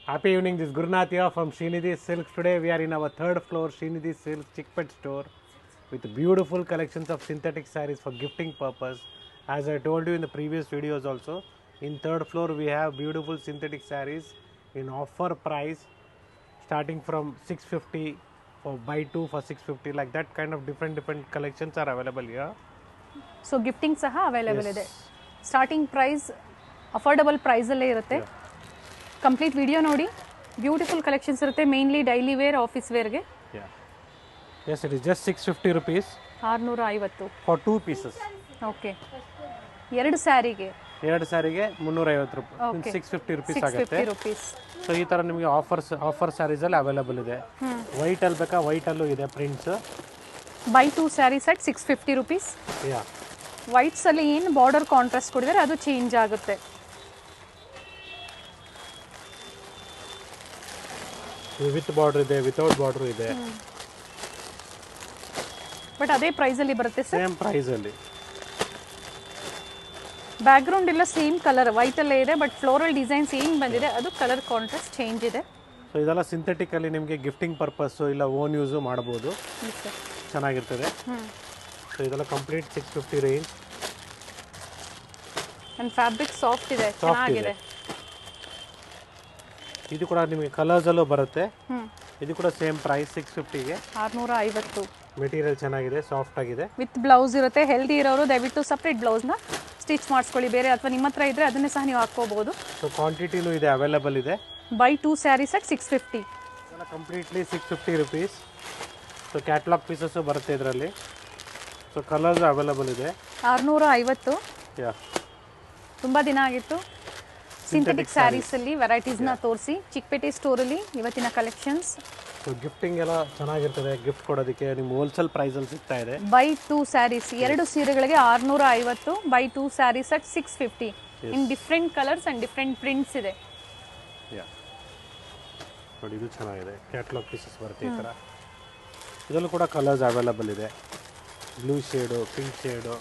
Happy evening, this is Gurnath here from Srinidhi Silks. Today we are in our third floor Srinidhi Silks Chickpet store with beautiful collections of synthetic sarees for gifting purpose. As I told you in the previous videos also, in third floor we have beautiful synthetic sarees in offer price starting from 650 for buy 2 for 650, like that kind of different collections are available here. So gifting ಸಹ available ಇದೆ. Starting price affordable ಪ್ರೈಸಲ್ಲೇ ಇರುತ್ತೆ. Complete video ನೋಡಿ. Beautiful collections ಇರುತ್ತೆ, mainly daily wear, office ವೇರ್ಗೆ. Yes, it is just 650 rupees. 650 for 2 pieces. Okay, ಎರಡು ಸ್ಯಾರಿಗೆ 350 ರೂಪಾಯಿ, 650 rupees ಆಗುತ್ತೆ. ಸೊ ಈ ಥರ ನಿಮಗೆ ಆಫರ್ ಸ್ಯಾರೀಸಲ್ಲಿ ಅವೈಲೇಬಲ್ ಇದೆ. ವೈಟಲ್ಲಿ ಬೇಕಾ ವೈಟಲ್ಲೂ ಇದೆ prints. Buy 2 sari set 650 rupees. ವೈಟ್ಸಲ್ಲಿ ಏನು ಬಾರ್ಡರ್ ಕಾಂಟ್ರಾಸ್ಟ್ ಕೊಡಿದರೆ ಅದು ಚೇಂಜ್ ಆಗುತ್ತೆ. ವಿತ್ ಬಾರ್ಡರ್ ಇದೆ, ವಿತೌಟ್ ಬಾರ್ಡರ್ ಇದೆ. ಬಟ್ ಅದೇ ಪ್ರೈಸಲ್ಲಿ ಬರುತ್ತೆ ಸರ್, ಸೇಮ್ ಪ್ರೈಸಲ್ಲಿ. ಬ್ಯಾಕ್ಗ್ರೌಂಡ್ ಎಲ್ಲ ಸೇಮ್ ಕಲರ್ ವೈಟಲ್ಲೇ ಇದೆ, ಬಟ್ ಫ್ಲೋರಲ್ ಡಿಸೈನ್ಸ್ ಏನು ಬಂದಿದೆ ಅದು ಕಲರ್ ಕಾಂಟ್ರಾಸ್ಟ್ ಚೇಂಜ್ ಇದೆ. ಸೊ ಇದೆಲ್ಲ ಸಿಂಥೆಟಿಕಲ್ಲಿ ನಿಮಗೆ ಗಿಫ್ಟಿಂಗ್ ಪರ್ಪಸ್ಸು ಇಲ್ಲ ಓನ್ ಯೂಸು ಮಾಡ್ಬೋದು, ಚೆನ್ನಾಗಿರ್ತದೆ. ಸೊ ಇದೆಲ್ಲ complete 650 range. And fabric soft ಇದೆ, ಚೆನ್ನಾಗಿದೆ. ಇದು ಕೂಡ ನಿಮಗೆ ಕಲರ್ಸಲ್ಲೂ ಬರುತ್ತೆ. ಇದು ಕೂಡ ಸೇಮ್ ಪ್ರೈಸ್ 650ಗೆ 650. ಮೆಟೀರಿಯಲ್ ಚೆನ್ನಾಗಿದೆ, ಸಾಫ್ಟ್ ಆಗಿದೆ. ವಿತ್ ಬ್ಲೌಸ್ ಇರುತ್ತೆ. ಹೆಲ್ದಿ ಇರೋರು ದಯವಿಟ್ಟು ಸಪ್ರೇಟ್ ಬ್ಲೌಸ್ನ ಸ್ಟಿಚ್ ಮಾಡಿಸ್ಕೊಳ್ಳಿ ಬೇರೆ, ಅಥವಾ ನಿಮ್ಮ ಹತ್ರ ಇದ್ದರೆ ಅದನ್ನೇ ಸಹ ನೀವು ಹಾಕ್ಕೋಬಹುದು. ಸೊ ಕ್ವಾಂಟಿಟಿನೂ ಇದೆ, ಅವೈಲೇಬಲ್ ಇದೆ. By 2 sari set 650. ಇದೆಲ್ಲ completely 650 rupees. So catalogue pieces ಬರುತ್ತೆ ಇದರಲ್ಲಿ. ಸೊ ಕಲರ್ಸ್ ಅವೈಲೇಬಲ್ ಇದೆ. 650. ಯಾ, ತುಂಬ ದಿನ ಆಗಿತ್ತು ಸಿಂಥೆಟಿಕ್ ಸ್ಯಾರೀಸಲ್ಲಿ ವೆರೈಟೀಸ್ನ ತೋರಿಸಿ. ಚಿಕ್ಕಪೇಟೆ ಸ್ಟೋರಲ್ಲಿ ಇವತ್ತಿನ ಕಲೆಕ್ಷನ್ಸ್. ಸೊ ಗಿಫ್ಟಿಂಗ್ ಎಲ್ಲ ಚೆನ್ನಾಗಿರ್ತದೆ, ಗಿಫ್ಟ್ ಕೊಡೋದಕ್ಕೆ ನಿಮ್ಗೆ ಹೋಲ್ಸೇಲ್ ಪ್ರೈಸಲ್ಲಿ ಸಿಗ್ತಾ ಇದೆ. ಬೈ 2 ಸ್ಯಾರೀಸ್, 2 ಸೀರೆಗಳಿಗೆ 650. By 2 sari set 650. In different colours and different prints ಇದೆ. ಯಾ, ನೋಡಿ ಇದು ಚೆನ್ನಾಗಿದೆ, ಕ್ಯಾಟ್ಲಾಗ್ ಪೀಸಸ್ ಬರುತ್ತೆ ಈ ಥರ. ಇದರಲ್ಲೂ ಕೂಡ ಕಲರ್ಸ್ ಅವೈಲೇಬಲ್ ಇದೆ. Blue shade, pink shade.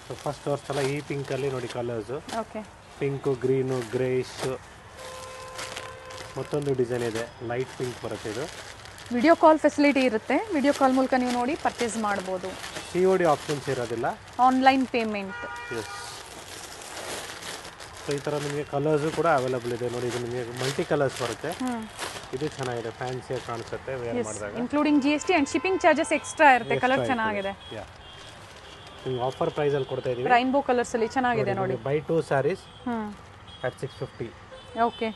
So first ತೋರಿಸ್ತಲ್ಲ ಈ ಪಿಂಕಲ್ಲಿ ನೋಡಿ colours. Okay, pink, green, greyish. ಮತ್ತೊಂದು ಡಿಸೈನ್ ಇದೆ, ಲೈಟ್ ಪಿಂಕ್ ಬರುತ್ತೆ. ಇದು ವಿಡಿಯೋ ಕಾಲ್ ಫೆಸಿಲಿಟಿ ಇರುತ್ತೆ. ವಿಡಿಯೋ ಕಾಲ್ ಮೂಲಕ ನೀವು ನೋಡಿ ಪರ್ಚೇಸ್ ಮಾಡ್ಬೋದು. COD ಆಪ್ಷನ್ಸ್ ಇರೋದಿಲ್ಲ, ಆನ್ಲೈನ್ ಪೇಮೆಂಟ್. ಎಸ್. ಸೊ ಈ ಥರ ನಿಮಗೆ ಕಲರ್ಸು ಕೂಡ ಅವೈಲೇಬಲ್ ಇದೆ. ನೋಡಿ ಇದು ನಿಮಗೆ ಮಲ್ಟಿ ಕಲರ್ಸ್ ಬರುತ್ತೆ. ಇದು ಚೆನ್ನಾಗಿದೆ, ಫ್ಯಾನ್ಸಿಯಾಗಿ ಕಾಣಿಸುತ್ತೆ ವೇರ್ ಮಾಡಿದಾಗ. Including GST and shipping charges extra ಇರುತ್ತೆ. ಕಲರ್ ಚೆನ್ನಾಗಿದೆ. ನಿಮ್ಗೆ ಆಫರ್ ಪ್ರೈಸಲ್ಲಿ ಕೊಡ್ತಾ ಇದ್ದೀವಿ. ರೈನ್ಬೋ ಕಲರ್ಸಲ್ಲಿ ಚೆನ್ನಾಗಿದೆ ನೋಡಿ. Buy 2 saris at 650. Okay,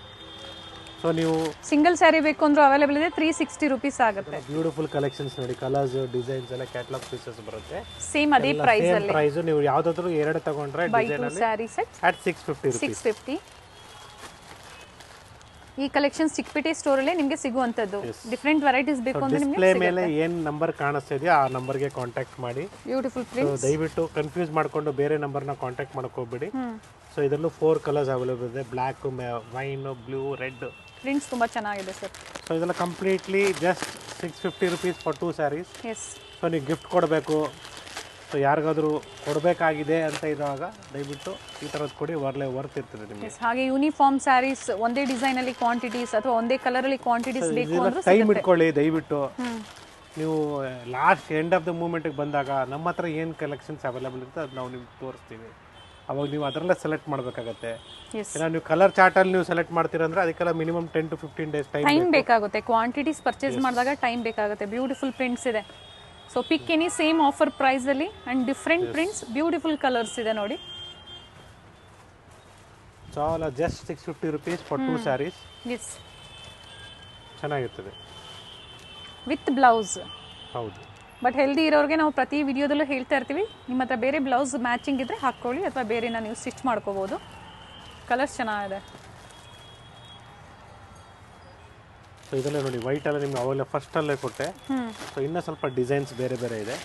so ನೀವು ಸಿಂಗಲ್ ಸ್ಯಾರಿ ಬೇಕು ಅಂದ್ರೂ ಅವೈಲೇಬಲ್ ಇದೆ. 360 ರೂಪೀಸ್ ಆಗುತ್ತೆ. ಬ್ಯೂಟಿಫುಲ್ ಕಲೆಕ್ಷನ್ಸ್ ನೋಡಿ, ಕಲರ್ಸ್, ಡಿಸೈನ್ಸ್ ಎಲ್ಲ ಕ್ಯಾಟ್ಲಾಗ್ ಪೀಸಸ್ ಬರುತ್ತೆ. ಸೇಮ್ ಅದೇ ಪ್ರೈಸ್ ಅಲ್ಲಿ. ಪ್ರೈಸ್ ನೀವು ಯಾವುದಾದ್ರೂ ಎರಡು ತಗೊಂಡ್ರೆ ಬೈ ಡಿಸೈನ್ 2 ಅಲ್ಲಿ ಸ್ಯಾರಿ ಸೆಟ್ ಅಟ್ 650 rupees. 650. ಈ ಕಲೆಕ್ಷನ್ಸ್ ಚಿಕ್ಕಪೇಟೆ ಸ್ಟೋರ್ ಅಲ್ಲೇ ನಿಮಗೆ ಸಿಗುವಂತದ್ದು. ಡಿಫರೆಂಟ್ ವೆರೈಟೀಸ್ ಬೇಕು ಅಂದ್ರೆ ನಿಮಗೆ ಡಿಸ್ಪ್ಲೇ ಮೇಲೆ ಏನು ನಂಬರ್ ಕಾಣಿಸ್ತಾ ಇದೆಯೋ ಆ ನಂಬರ್ಗೆ ಕಾಂಟ್ಯಾಕ್ಟ್ ಮಾಡಿ. Beautiful prints. ದಯವಿಟ್ಟು ಕನ್ಫ್ಯೂಸ್ ಮಾಡ್ಕೊಂಡು ಬೇರೆ ನಂಬರ್ನ ಕಾಂಟ್ಯಾಕ್ಟ್ ಮಾಡಕ್ಕೆ ಹೋಗ್ಬೇಡಿ. ಸೊ ಇದರಲ್ಲೂ 4 ಕಲರ್ಸ್ ಅವೈಲೇಬಲ್ ಇದೆ, black, wine, blue, red. Prints ತುಂಬಾ ಚೆನ್ನಾಗಿದೆ ಸರ್. ಸೊ ಇದೆಲ್ಲ completely just 650 rupees for 2 saris. Yes. So ನೀವು ಗಿಫ್ಟ್ ಕೊಡಬೇಕು, ಸೊ ಯಾರಿಗಾದ್ರೂ ಕೊಡಬೇಕಾಗಿದೆ ಅಂತ ಇರುವಾಗ ದಯವಿಟ್ಟು ಈ ಥರದ್ದು ಕೊಡಿ, ವರ್ತ್ ಇರ್ತದೆ ನಿಮಗೆ. ಹಾಗೆ ಯೂನಿಫಾರ್ಮ್ ಸ್ಯಾರೀಸ್ ಒಂದೇ ಡಿಸೈನ್ ಅಲ್ಲಿ ಕ್ವಾಂಟಿಟೀಸ್ ಅಥವಾ ಒಂದೇ ಕಲರ್ ಅಲ್ಲಿ ಕ್ವಾಂಟಿಟೀಸ್ ಬೇಕು ಅಂದ್ರೆ ಟೈಮ್ ಇಟ್ಕೊಳ್ಳಿ ದಯವಿಟ್ಟು. ನೀವು ಲಾಸ್ಟ್ ಎಂಡ್ ಆಫ್ ದ ಮೂಮೆಂಟ್ಗೆ ಬಂದಾಗ ನಮ್ಮ ಹತ್ರ ಏನು ಕಲೆಕ್ಷನ್ಸ್ ಅವೈಲೇಬಲ್ ಇರುತ್ತೆ ಅದು ನಾವು ನಿಮ್ಗೆ ತೋರಿಸ್ತೀವಿ. ಅವಾಗ ನೀವು ಅದರಲ್ಲೇ ಸೆಲೆಕ್ಟ್ ಮಾಡಬೇಕಾಗತ್ತೆ. ಇಲ್ಲ ನೀವು ಕಲರ್ ಚಾರ್ಟಲ್ಲಿ ನೀವು ಸೆಲೆಕ್ಟ್ ಮಾಡ್ತೀರಂದ್ರೆ ಅದಕ್ಕೆಲ್ಲ ಮಿನಿಮಮ್ 10 to 15 days ಟೈಮ್ ಬೇಕಾಗುತ್ತೆ. ಕ್ವಾಂಟಿಟೀಸ್ ಪರ್ಚೇಸ್ ಮಾಡಿದಾಗ ಟೈಮ್ ಬೇಕಾಗುತ್ತೆ. ಬ್ಯೂಟಿಫುಲ್ ಪ್ರಿಂಟ್ಸ್ ಇದೆ. So pick any same offer price ಅಲ್ಲಿ and different prints, beautiful colours ಇದೆ ನೋಡಿ. ಚಾಲ just 650 rupees for 2 saris. Yes, ಚೆನ್ನಾಗಿರ್ತದೆ ವಿತ್ ಬ್ಲೌಸ್. ಹೌದು. ಬಟ್ ಹೆಲ್ದಿ ಇರೋರಿಗೆ ನಾವು ಪ್ರತಿ ವಿಡಿಯೋದಲ್ಲೂ ಹೇಳ್ತಾ ಇರ್ತೀವಿ, ನಿಮ್ಮ ಹತ್ರ ಬೇರೆ ಬ್ಲೌಸ್ ಮ್ಯಾಚಿಂಗ್ ಇದ್ದರೆ ಹಾಕ್ಕೊಳ್ಳಿ, ಅಥವಾ ಬೇರೆನ ನೀವು ಸ್ಟಿಚ್ ಮಾಡ್ಕೋಬೋದು. ಕಲರ್ಸ್ ಚೆನ್ನಾಗಿದೆ. ಸೊ ಇದಲ್ಲೇ ನೋಡಿ ವೈಟಲ್ಲೇ ನಿಮ್ಗೆ ಅವಾಗಲೇ ಫಸ್ಟಲ್ಲೇ ಕೊಟ್ಟೆ. ಸೊ ಇನ್ನೂ ಸ್ವಲ್ಪ ಡಿಸೈನ್ಸ್ ಬೇರೆ ಬೇರೆ ಇದೆ.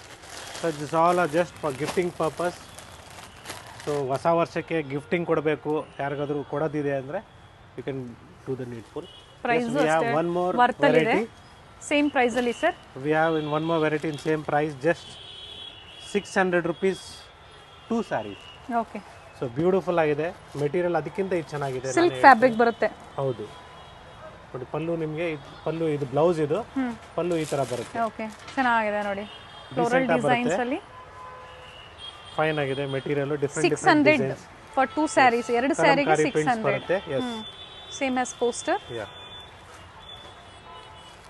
So this all are just for gifting purpose. ಸೊ ಹೊಸ ವರ್ಷಕ್ಕೆ ಗಿಫ್ಟಿಂಗ್ ಕೊಡಬೇಕು, ಯಾರಿಗಾದ್ರೂ ಕೊಡೋದಿದೆ ಅಂದರೆ you can do the needful. Price one more ವರ್ತಲ್ಲಿದೆ. ವೆರೈಟಿ. ಸೇಮ್ ಪ್ರೈಸಲ್ಲಿ sir. We have in one more variety in same price, just 600 rupees 2 saris. Okay. So beautiful ಆಗಿದೆ ಮೆಟೀರಿಯಲ್, ಅದಕ್ಕಿಂತ ಇದು ಚೆನ್ನಾಗಿದೆ. ಸಿಲ್ಕ್ ಫ್ಯಾಬ್ರಿಕ್ ಬರುತ್ತೆ. ಹೌದು ನೋಡಿ, ಪಲ್ಲು ನಿಮಗೆ ಪಲ್ಲು, ಇದು ಬ್ಲೌಸ್, ಇದು ಪಲ್ಲು ಈ ತರ ಬರುತ್ತೆ. ಓಕೆ, ಚೆನ್ನಾಗಿದೆ ನೋಡಿ, ಫ್ಲೋರಲ್ ಡಿಸೈನ್ಸ್ ಅಲ್ಲಿ ಫೈನ್ ಆಗಿದೆ ಮೆಟೀರಿಯಲ್. ಡಿಫರೆಂಟ್ 600 ಫಾರ್ 2 ಸ್ಯಾರೀಸ್, 2 ಸ್ಯಾರಿಗೆ 600 ಬರುತ್ತೆ. Yes, same as poster. Yeah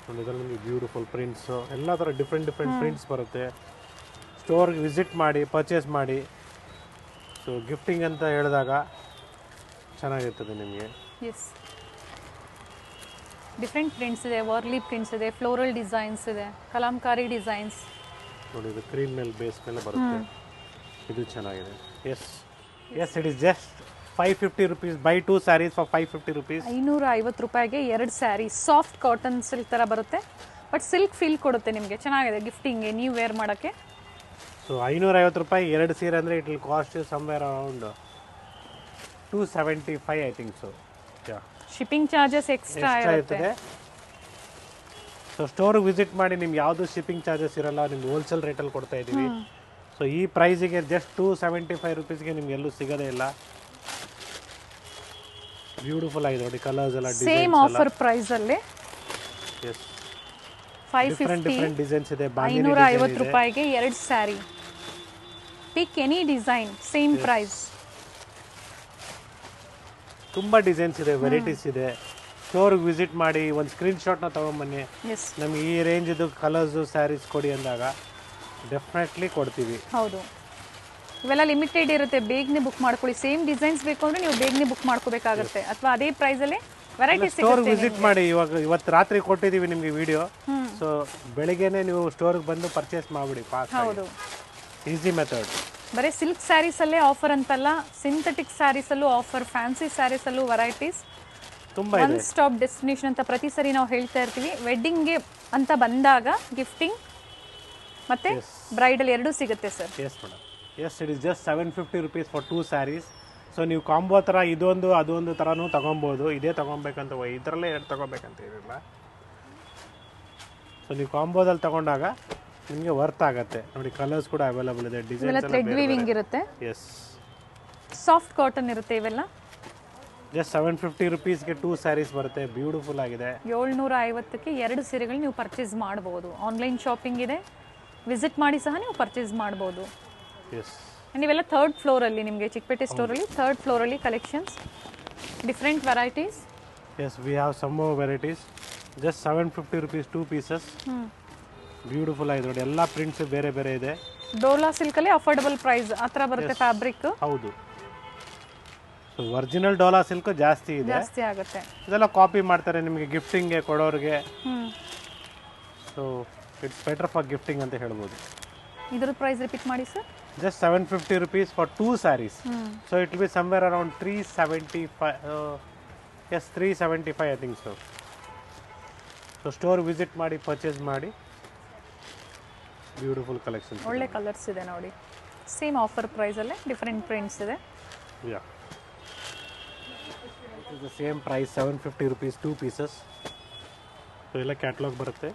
ನೋಡಿ, ಇದರಲ್ಲಿ ನಿಮಗೆ ಬ್ಯೂಟಿಫುಲ್ ಪ್ರಿಂಟ್ಸ್, ಎಲ್ಲ ಥರ ಡಿಫ್ರೆಂಟ್ ಪ್ರಿಂಟ್ಸ್ ಬರುತ್ತೆ. ಸ್ಟೋರ್ಗೆ ವಿಸಿಟ್ ಮಾಡಿ, ಪರ್ಚೇಸ್ ಮಾಡಿ. ಸೊ ಗಿಫ್ಟಿಂಗ್ ಅಂತ ಹೇಳಿದಾಗ ಚೆನ್ನಾಗಿರ್ತದೆ ನಿಮಗೆ. ಎಸ್, ಡಿಫ್ರೆಂಟ್ ಪ್ರಿಂಟ್ಸ್ ಇದೆ, ವರ್ಲಿ ಪ್ರಿಂಟ್ಸ್ ಇದೆ, ಫ್ಲೋರಲ್ ಡಿಸೈನ್ಸ್ ಇದೆ, ಕಲಾಂಕಾರಿ ಡಿಸೈನ್ಸ್ ನೋಡಿ. ಇದು ಕ್ರೀಮ್ ಮೇಲೆ ಬೇಸ್ ಮೇಲೆ ಬರುತ್ತೆ. ಇದು ಚೆನ್ನಾಗಿದೆ. Yes, it is just 550 rupees. Buy 2 sarees for 550 rupees. 550 ರೂಪಾಯಿಗೆ 2 ಸ್ಯಾರಿ. ಸಾಫ್ಟ್ ಕಾಟನ್ ಸಿಲ್ಕ್ ಥರ ಬರುತ್ತೆ, ಬಟ್ ಸಿಲ್ಕ್ ಫೀಲ್ ಕೊಡುತ್ತೆ ನಿಮಗೆ. ಚೆನ್ನಾಗಿದೆ ಗಿಫ್ಟಿಂಗ್ಗೆ, ನೀವು ವೇರ್ ಮಾಡೋಕ್ಕೆ. ಸೊ 550 ರೂಪಾಯಿ 2 ಸೀರೆ ಅಂದರೆ it will cost somewhere around 275 I think. So yeah, shipping charges extra ಇರುತ್ತೆ. ಸೊ ಸ್ಟೋರ್ಗೆ ವಿಸಿಟ್ ಮಾಡಿ, ನಿಮ್ಗೆ ಯಾವುದು ಶಿಪ್ಪಿಂಗ್ ಚಾರ್ಜಸ್ ಇರಲ್ಲ, ನಿಮ್ಗೆ ಹೋಲ್ಸೇಲ್ ರೇಟಲ್ಲಿ ಕೊಡ್ತಾ ಇದ್ದೀವಿ. ಸೊ ಈ ಪ್ರೈಸಿಗೆ ಜಸ್ಟ್ 275 rupeesಗೆ ನಿಮ್ಗೆ ಎಲ್ಲೂ ಸಿಗೋದೇ ಇಲ್ಲ. ಬ್ಯೂಟಿಫುಲ್ ಆಗಿದೆ ನೋಡಿ, ಕಲರ್ಸ್ ಎಲ್ಲ ಸೇಮ್ ಆಫರ್ ಪ್ರೈಸ್ ಅಲ್ಲಿ. ಎಸ್, 550 ಡಿಫರೆಂಟ್ ಡಿಸೈನ್ಸ್ ಇದೆ. 550 ರೂಪಾಯಿಗೆ 2 saree. Pick any design, same price. ತುಂಬಾ ಡಿಸೈನ್ಸ್ ಇದೆ, ವೆರೈಟೀಸ್ ಇದೆ. ಸ್ಟೋರ್ಗೆ ವಿಸಿಟ್ ಮಾಡಿ, ಒಂದು ಸ್ಕ್ರೀನ್ ಶಾಟ್ನ ತೊಗೊಂಬನ್ನಿ. ನಮಗೆ ಈ ರೇಂಜ್ ಇದು ಕಲರ್ಸು ಸ್ಯಾರೀಸ್ ಕೊಡಿ ಅಂದಾಗ ಡೆಫಿನೆಟ್ಲಿ ಕೊಡ್ತೀವಿ. ಹೌದು, ಇವೆಲ್ಲ ಲಿಮಿಟೆಡ್ ಇರುತ್ತೆ, ಬೇಗನೆ ಬುಕ್ ಮಾಡ್ಕೊಳ್ಳಿ. ಸೇಮ್ ಡಿಸೈನ್ಸ್ ಬೇಕು ಅಂದ್ರೆ ನೀವು ಬೇಗನೆ ಬುಕ್ ಮಾಡ್ಕೋಬೇಕಾಗುತ್ತೆ, ಅಥವಾ ಅದೇ ಪ್ರೈಸಲ್ಲಿ ವೆರೈಟೀಸ್ ಸಿಗುತ್ತೆ. ಸ್ಟೋರ್ ವಿಸಿಟ್ ಮಾಡಿ. ಇವತ್ತು ರಾತ್ರಿ ಕೊಟ್ಟಿದ್ದೀವಿ ನಿಮಗೆ ವಿಡಿಯೋ. ಸೊ ಬೆಳಿಗ್ಗೆನೆ ನೀವು ಸ್ಟೋರ್ಗೆ ಬಂದು ಪರ್ಚೇಸ್ ಮಾಡಿಬಿಡಿ. ಹೌದು, ಈಸಿ ಮೆಥಡ್. ಬರೀ ಸಿಲ್ಕ್ ಸ್ಯಾರೀಸಲ್ಲೇ ಆಫರ್ ಅಂತಲ್ಲ, ಸಿಂಥೆಟಿಕ್ ಸ್ಯಾರೀಸಲ್ಲೂ ಆಫರ್, ಫ್ಯಾನ್ಸಿ ಸ್ಯಾರೀಸಲ್ಲೂ ವೆರೈಟೀಸ್ ತುಂಬ ಒನ್ ಸ್ಟಾಪ್ ಡೆಸ್ಟಿನೇಷನ್ ಅಂತ ಪ್ರತಿ ಸರಿ ನಾವು ಹೇಳ್ತಾ ಇರ್ತೀವಿ. ವೆಡ್ಡಿಂಗ್ಗೆ ಅಂತ ಬಂದಾಗ ಗಿಫ್ಟಿಂಗ್ ಮತ್ತೆ ಬ್ರೈಡಲ್ ಎರಡೂ ಸಿಗುತ್ತೆ sir. Yes madam, yes, it is just 750 rupees for 2 saris. So ನೀವು ಕಾಂಬೋ ಥರ ಇದೊಂದು ಅದೊಂದು ಥರನೂ ತೊಗೊಬೋದು. ಇದೇ ತೊಗೊಬೇಕಂತ, ಇದರಲ್ಲೇ 2 ತೊಗೊಬೇಕಂತ ಏನಿಲ್ಲ. ಸೊ ನೀವು ಕಾಂಬೋದಲ್ಲಿ ತೊಗೊಂಡಾಗ ನಿಮಗೆ ವರ್ತ್ ಆಗುತ್ತೆ ನೋಡಿ. ಕಲರ್ಸ್ ಕೂಡ ಅವೈಲೇಬಲ್ ಇದೆ, ಡಿಸೈನ್ಸ್ ಥ್ರೆಡ್ ವೀವಿಂಗ್ ಇರುತ್ತೆ. ಎಸ್, ಸಾಫ್ಟ್ ಕಾಟನ್ ಇರುತ್ತೆ ಇವೆಲ್ಲ. ಜಸ್ಟ್ 750 rupeesಗೆ 2 ಸ್ಯಾರೀಸ್ ಬರುತ್ತೆ. ಬ್ಯೂಟಿಫುಲ್ ಆಗಿದೆ. 750ಕ್ಕೆ 2 ಸೀರೆಗಳು ನೀವು ಪರ್ಚೇಸ್ ಮಾಡ್ಬೋದು. ಆನ್ಲೈನ್ ಶಾಪಿಂಗ್ ಇದೆ, ವಿಸಿಟ್ ಮಾಡಿ ಸಹ ನೀವು ಪರ್ಚೇಸ್ ಮಾಡ್ಬೋದು. ಎಸ್, ನೀವೆಲ್ಲ 3rd ಫ್ಲೋರಲ್ಲಿ, ನಿಮಗೆ ಚಿಕ್ಕಪೇಟೆ ಸ್ಟೋರಲ್ಲಿ 3rd ಫ್ಲೋರಲ್ಲಿ collections, different varieties. Yes, we have some more varieties. Just 750 rupees 2 pieces. Beautiful ಆಗಿದೆ ನೋಡಿ, ಎಲ್ಲ ಪ್ರಿಂಟ್ಸ್ ಬೇರೆ ಬೇರೆ ಇದೆ. ಡೋಲಾ ಸಿಲ್ಕಲ್ಲಿ ಅಫೋರ್ಡಬಲ್ ಪ್ರೈಸ್ ಆ ಥರ ಬರುತ್ತೆ ಫ್ಯಾಬ್ರಿಕ್. ಹೌದು, ಸೊ ಒರಿಜಿನಲ್ ಡೋಲಾ ಸಿಲ್ಕ್ ಜಾಸ್ತಿ ಇದೆ, ಜಾಸ್ತಿ ಆಗುತ್ತೆ. ಇದೆಲ್ಲ ಕಾಪಿ ಮಾಡ್ತಾರೆ ನಿಮಗೆ ಗಿಫ್ಟಿಂಗ್ಗೆ ಕೊಡೋರಿಗೆ. So it's better for gifting ಅಂತ ಹೇಳ್ಬೋದು. ಇದ್ರ ಪ್ರೈಸ್ ರಿಪೀಟ್ ಮಾಡಿ sir. Just 750 rupees for 2 saris. So it will be somewhere around 375. Yes, 375 I think. So store visit ಮಾಡಿ, ಪರ್ಚೇಸ್ ಮಾಡಿ. ಬ್ಯೂಟಿಫುಲ್ ಕಲೆಕ್ಷನ್, ಒಳ್ಳೆ ಕಲರ್ಸ್ ಇದೆ ನೋಡಿ. ಸೇಮ್ ಆಫರ್ ಪ್ರೈಸಲ್ಲೇ ಡಿಫ್ರೆಂಟ್ ಪ್ರಿಂಟ್ಸ್ ಇದೆ. Yeah, it is the same price 750 rupees 2 pieces. So ಎಲ್ಲ catalogue ಬರುತ್ತೆ.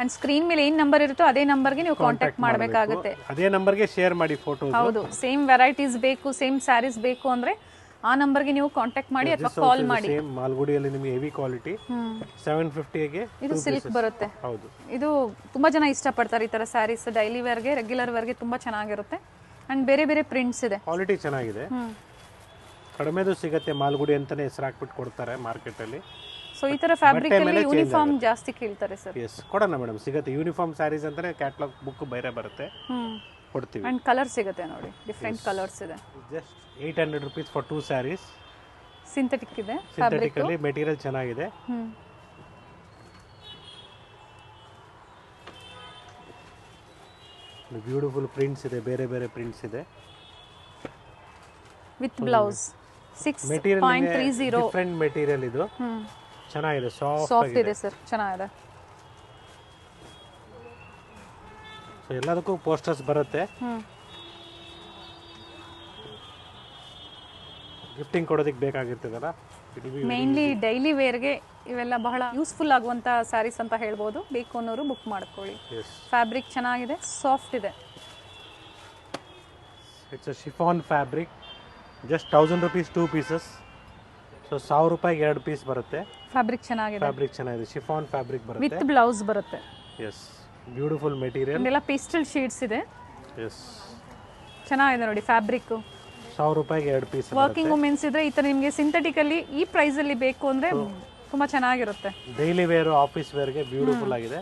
And screen ಮೇಲೆ ಏನು ನಂಬರ್ ಇರುತ್ತೋ ಅದೇ ನಂಬರ್ಗೆ ನೀವು ಕಾಂಟ್ಯಾಕ್ಟ್ ಮಾಡಬೇಕಾಗುತ್ತೆ. ಅದೇ ನಂಬರ್ಗೆ ಶೇರ್ ಮಾಡಿ ಫೋಟೋಸ್. ಹೌದು, ಸೇಮ್ ವೆರೈಟೀಸ್ ಬೇಕು, ಸೇಮ್ ಸ್ಯಾರೀಸ್ ಬೇಕು ಅಂದ್ರೆ ಆ ನಂಬರ್ಗೆ ನೀವು ಕಾಂಟ್ಯಾಕ್ಟ್ ಮಾಡಿ ಅಥವಾ ಕಾಲ್ ಮಾಡಿ. ಸೇಮ್ ಮಾಲ್ಗುಡಿಯಲ್ಲಿ ನಿಮಗೆ ಹೆವಿ ಕ್ವಾಲಿಟಿ 750ಗೆ ಇದು ಸಿಲ್ಕ್ ಬರುತ್ತೆ. ಹೌದು, ಇದು ತುಂಬಾ ಜನ ಇಷ್ಟಪಡ್ತಾರೆ ಈ ತರ ಸ್ಯಾರೀಸ್. ಡೈಲಿ ವೇರ್ಗೆ, ರೆಗ್ಯುಲರ್ ವೇರ್ಗೆ ತುಂಬಾ ಚೆನ್ನಾಗಿರುತ್ತೆ. ಅಂಡ್ ಬೇರೆ ಬೇರೆ ಪ್ರಿಂಟ್ಸ್ ಇದೆ. ಕ್ವಾಲಿಟಿ ಚೆನ್ನಾಗಿದೆ, ಕಡಿಮೆದು ಸಿಗುತ್ತೆ. ಮಾಲ್ಗುಡಿ ಅಂತಾನೆ ಹೆಸರು ಹಾಕ್ಬಿಟ್ಟು ಕೊಡ್ತಾರೆ ಮಾರ್ಕೆಟಲ್ಲಿ. ಸೊ ಈ ತರ ಫ್ಯಾಬ್ರಿಕ್ ಅಲ್ಲಿ ಯೂನಿಫಾರ್ಮ್ ಜಾಸ್ತಿ ಕೇಳ್ತಾರೆ ಸರ್. ಎಸ್, ಕೊಡೋಣ ಮೇಡಮ್, ಸಿಗುತ್ತೆ. ಯೂನಿಫಾರ್ಮ್ ಸ್ಯಾರೀಸ್ ಅಂತಾನೆ ಕ್ಯಾಟ್ಲಾಗ್ ಬುಕ್ ಬೇರೆ ಬರುತ್ತೆ, ಕೊಡ್ತೀವಿ. ಅಂಡ್ ಕಲರ್ ಸಿಗುತ್ತೆ ನೋಡಿ, ಡಿಫ್ರೆಂಟ್ ಕಲರ್ಸ್ ಇದೆ. Just 800 rupees for 2 sarees. Synthetic ಇದೆ, ಸಿಂಥೆಟಿಕ್ ಅಲ್ಲಿ ಮೆಟೀರಿಯಲ್ ಚೆನ್ನಾಗಿದೆ. ಬ್ಯೂಟಿಫುಲ್ ಪ್ರಿಂಟ್ಸ್ ಇದೆ, ಬೇರೆ ಬೇರೆ ಪ್ರಿಂಟ್ಸ್ ಇದೆ. With blouse 6.30. ಡಿಫರೆಂಟ್ ಮೆಟೀರಿಯಲ್ ಇದು. ಚೆನ್ನಾಗಿದೆ, ಸಾಫ್ಟ್ ಇದೆ ಸರ್, ಚೆನ್ನಾಗಿದೆ. ಸೊ ಎಲ್ಲದಕ್ಕೂ ಪೋಸ್ಟರ್ಸ್ ಬರುತ್ತೆ. ಗಿಫ್ಟಿಂಗ್ ಕೊಡೋದಕ್ಕೆ ಬೇಕಾಗಿರ್ತದಲ್ಲ. ಮೇನ್ಲಿ ಡೈಲಿ ವೇರ್ಗೆ ಇವೆಲ್ಲ ಬಹಳ ಯೂಸ್ಫುಲ್ ಆಗುವಂಥ ಸ್ಯಾರೀಸ್ ಅಂತ ಹೇಳ್ಬೋದು. ಬೇಕು ಅನ್ನೋರು ಬುಕ್ ಮಾಡ್ಕೊಳ್ಳಿ. ಫ್ಯಾಬ್ರಿಕ್ ಚೆನ್ನಾಗಿದೆ, ಸಾಫ್ಟ್ ಇದೆ. It's a chiffon fabric, just 1000 rupees 2 pieces. So 1000 ರೂಪಾಯಿಗೆ 2 ಪೀಸ್ ಬರುತ್ತೆ. ಫ್ಯಾಬ್ರಿಕ್ ಚೆನ್ನಾಗಿದೆ, ಫ್ಯಾಬ್ರಿಕ್ ಚೆನ್ನಾಗಿದೆ, ಶಿಫಾನ್ ಫ್ಯಾಬ್ರಿಕ್ ಬರುತ್ತೆ. ವಿತ್ ಬ್ಲೌಸ್ ಬರುತ್ತೆ. Yes, beautiful material. ಇದೆಲ್ಲ ಪೇಸ್ಟಲ್ ಶೇಡ್ಸ್ ಇದೆ. ಎಸ್, ಚೆನ್ನಾಗಿದೆ ನೋಡಿ ಫ್ಯಾಬ್ರಿಕ್. 1000 ರೂಪಾಯಿಗೆ 2 ಪೀಸ್. ವರ್ಕಿಂಗ್ ವುಮೆನ್ಸ್ ಇದ್ರೆ ಈ ತರ ನಿಮಗೆ ಸಿಂಥೆಟಿಕಲ್ಲಿ ಈ ಪ್ರೈಸ್ ಅಲ್ಲಿ ಬೇಕು ಅಂದ್ರೆ ತುಂಬಾ ಚೆನ್ನಾಗಿರುತ್ತೆ. ಡೈಲಿ ವೇರ್, ಆಫೀಸ್ ವೇರ್ಗೆ ಬ್ಯೂಟಿಫುಲ್ ಆಗಿದೆ.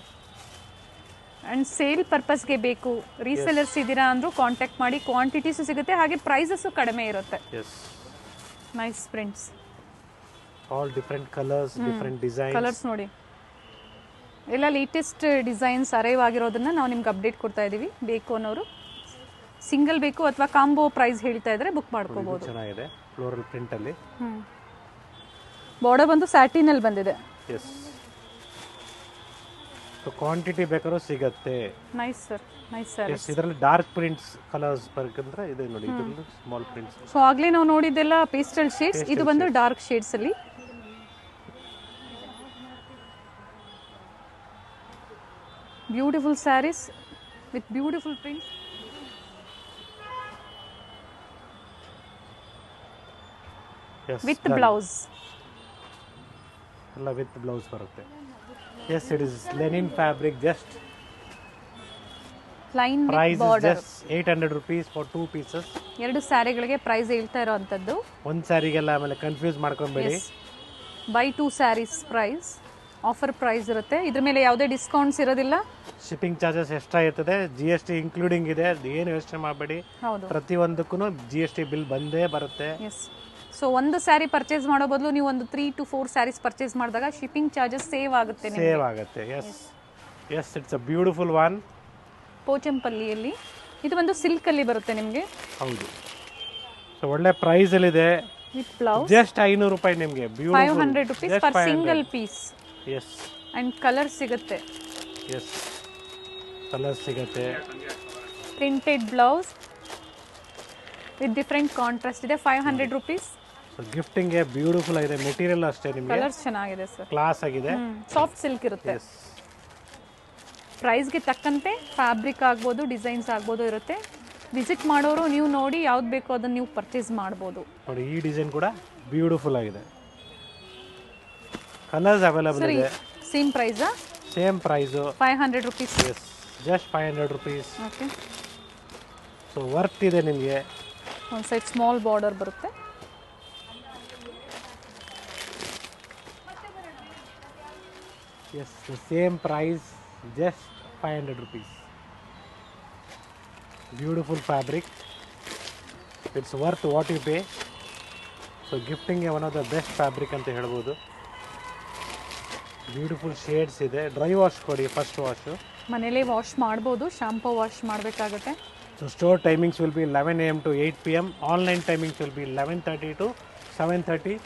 ಅಂಡ್ ಸೇಲ್ ಪರ್ಪಸ್ಗೆ ಬೇಕು, ರೀಸೆಲರ್ಸ್ ಇದ್ದೀರಾ ಅಂದ್ರೂ ಕಾಂಟ್ಯಾಕ್ಟ್ ಮಾಡಿ, ಕ್ವಾಂಟಿಟೀಸು ಸಿಗುತ್ತೆ, ಹಾಗೆ ಪ್ರೈಸಸ್ಸು ಕಡಿಮೆ ಇರುತ್ತೆ. Yes, nice prints, all different colors, different designs. Colors ನೋಡಿ, ಎಲ್ಲ ಲೇಟೆಸ್ಟ್ ಡಿಸೈನ್ಸ್ ಅರೈವ್ ಆಗಿರೋದನ್ನ ನಾವು ನಿಮ್ಗೆ ಅಪ್ಡೇಟ್ ಕೊಡ್ತಾ ಇದ್ದೀವಿ. ಬೇಕು ಅನ್ನೋರು ಸಿಂಗಲ್ ಬೇಕು ಅಥವಾ ಕಾಂಬೋ ಪ್ರೈಸ್ ಹೇಳ್ತಾ ಇದ್ರೆ ಬುಕ್ ಮಾಡ್ಕೋಬಹುದು. ಚೆನ್ನಾಗಿದೆ, ಫ್ಲೋರಲ್ ಪ್ರಿಂಟ್ ಅಲ್ಲಿ. ಬಾರ್ಡರ್ ಬಂದು ಸ್ಯಾಟಿನ್ ಅಲ್ಲಿ ಬಂದಿದೆ. ಎಸ್, ಸೊ ಕ್ವಾಂಟಿಟಿ ಬೇಕಾದ್ರೂ ಸಿಗುತ್ತೆ. Nice sir, nice sir. Yes, ಇದರಲ್ಲಿ ಡಾರ್ಕ್ ಪ್ರಿಂಟ್ಸ್ ಕಲರ್ಸ್ ಬೇಕಂದ್ರೆ ಇದೆ ನೋಡಿ, ಇದರಲ್ಲಿ ಸ್ಮಾಲ್ ಪ್ರಿಂಟ್ಸ್. ಸೊ ಆಗ್ಲೇ ನಾವು ನೋಡಿದ್ದೆಲ್ಲ ಪೇಸ್ಟಲ್ ಶೇಡ್ಸ್, ಇದು ಬಂದು ಡಾರ್ಕ್ ಶೇಡ್ಸ್ ಅಲ್ಲಿ. Beautiful sarees with beautiful prints. With blouse ಎಲ್ಲ ವಿತ್ ಬ್ಲೌಸ್ ಬರುತ್ತೆ. Yes, it is linen fabric, just line price is just 800 rupees for 2 pieces. ಎರಡು ಸ್ಯಾರಿಗಳಿಗೆ ಪ್ರೈಸ್ ಹೇಳ್ತಾ ಇರೋವಂಥದ್ದು. ಒಂದು ಸ್ಯಾರಿಗೆಲ್ಲ ಆಮೇಲೆ ಕನ್ಫ್ಯೂಸ್ ಮಾಡ್ಕೊಂಬೇಡಿ. Buy 2 saris price offer price ಇರುತ್ತೆ. ಇದ್ರ ಮೇಲೆ ಯಾವುದೇ ಡಿಸ್ಕೌಂಟ್ಸ್ ಇರೋದಿಲ್ಲ. ಶಿಪ್ಪಿಂಗ್ ಚಾರ್ಜಸ್ ಎಕ್ಸ್ಟ್ರಾ ಇರ್ತದೆ, GST ಇನ್ಕ್ಲೂಡಿಂಗ್ ಇದೆ. ಏನು ಯೋಚನೆ ಮಾಡಬೇಡಿ, ಹೌದು, ಪ್ರತಿಯೊಂದಕ್ಕೂ GST ಬಿಲ್ ಬಂದೇ ಬರುತ್ತೆ. ಎಸ್. ಸೊ ಒಂದು ಸ್ಯಾರಿ ಪರ್ಚೇಸ್ ಮಾಡೋ ಬದಲು ನೀವು ಒಂದು 3 to 4 ಸ್ಯಾರೀಸ್ ಪರ್ಚೇಸ್ ಮಾಡಿದಾಗ ಶಿಪ್ಪಿಂಗ್ ಚಾರ್ಜಸ್ ಸೇವ್ ಆಗುತ್ತೆ. Yes, yes, it's a beautiful one. ಪೋಚಂಪಲ್ಲಿಯಲ್ಲಿ ಇದು ಒಂದು ಸಿಲ್ಕ್ ಅಲ್ಲಿ ಬರುತ್ತೆ ನಿಮಗೆ. ಹೌದು, ಸೊ ಒಳ್ಳೆ ಪ್ರೈಸ್ ಅಲ್ಲಿ ಇದೆ. ವಿತ್ ಬ್ಲೌಸ್ ಜಸ್ಟ್ 500 ರೂಪಾಯಿ ನಿಮಗೆ. 500 rupees for single piece. Yes, and color ಸಿಗುತ್ತೆ. ಎಸ್, ಕಲರ್ ಸಿಗುತ್ತೆ. Printed blouse with different contrast ಇದೆ. 500 rupees. ಸೊ ಗಿಫ್ಟಿಂಗ್ ಗೆ ಬ್ಯೂಟಿಫುಲ್ ಆಗಿದೆ, ಮೆಟೀರಿಯಲ್ ಅಷ್ಟೇ ನಿಮಗೆ ಕಲರ್ಸ್ ಚೆನ್ನಾಗಿದೆ ಸರ್, ಕ್ಲಾಸ್ ಆಗಿದೆ. ಸಾಫ್ಟ್ ಸಿಲ್ಕ್ ಇರುತ್ತೆ. ಪ್ರೈಸ್ಗೆ ತಕ್ಕಂತೆ ಫ್ಯಾಬ್ರಿಕ್ ಆಗ್ಬೋದು, ಡಿಸೈನ್ಸ್ ಆಗ್ಬೋದು ಇರುತ್ತೆ. ವಿಸಿಟ್ ಮಾಡೋರು ನೀವು ನೋಡಿ ಯಾವ್ದು ಬೇಕೋ ಅದನ್ನು ನೀವು ಪರ್ಚೇಸ್ ಮಾಡ್ಬೋದು. ನೋಡಿ, ಈ ಡಿಸೈನ್ ಕೂಡ ಬ್ಯೂಟಿಫುಲ್ ಆಗಿದೆ. ಕಲರ್ಸ್ ಅವೈಲೇಬಲ್ ಇದೆ. ಸೇಮ್ ಪ್ರೈಸಾ? Same price, 500 rupees. Yes, just 500 rupees. Okay, so worth ಇದೆ ನಿಮಗೆ. ಒಂದು ಸೈಡ್ ಸ್ಮಾಲ್ ಬಾರ್ಡರ್ ಬರುತ್ತೆ. Yes, same price, just 500 rupees. Beautiful fabric, it's worth what you pay. So ಗಿಫ್ಟಿಂಗ್ಗೆ one of the best fabric ಅಂತ ಹೇಳ್ಬೋದು. Beautiful shades ಇದೆ. Dry wash ಕೊಡಿ, first wash ಮನೇಲೇ ವಾಶ್ ಮಾಡ್ಬೋದು, ಶಾಂಪೂ ವಾಶ್ ಮಾಡಬೇಕಾಗುತ್ತೆ. So store timings will be 11 AM to 8 PM. Online timings will be 11:30 to 7:30.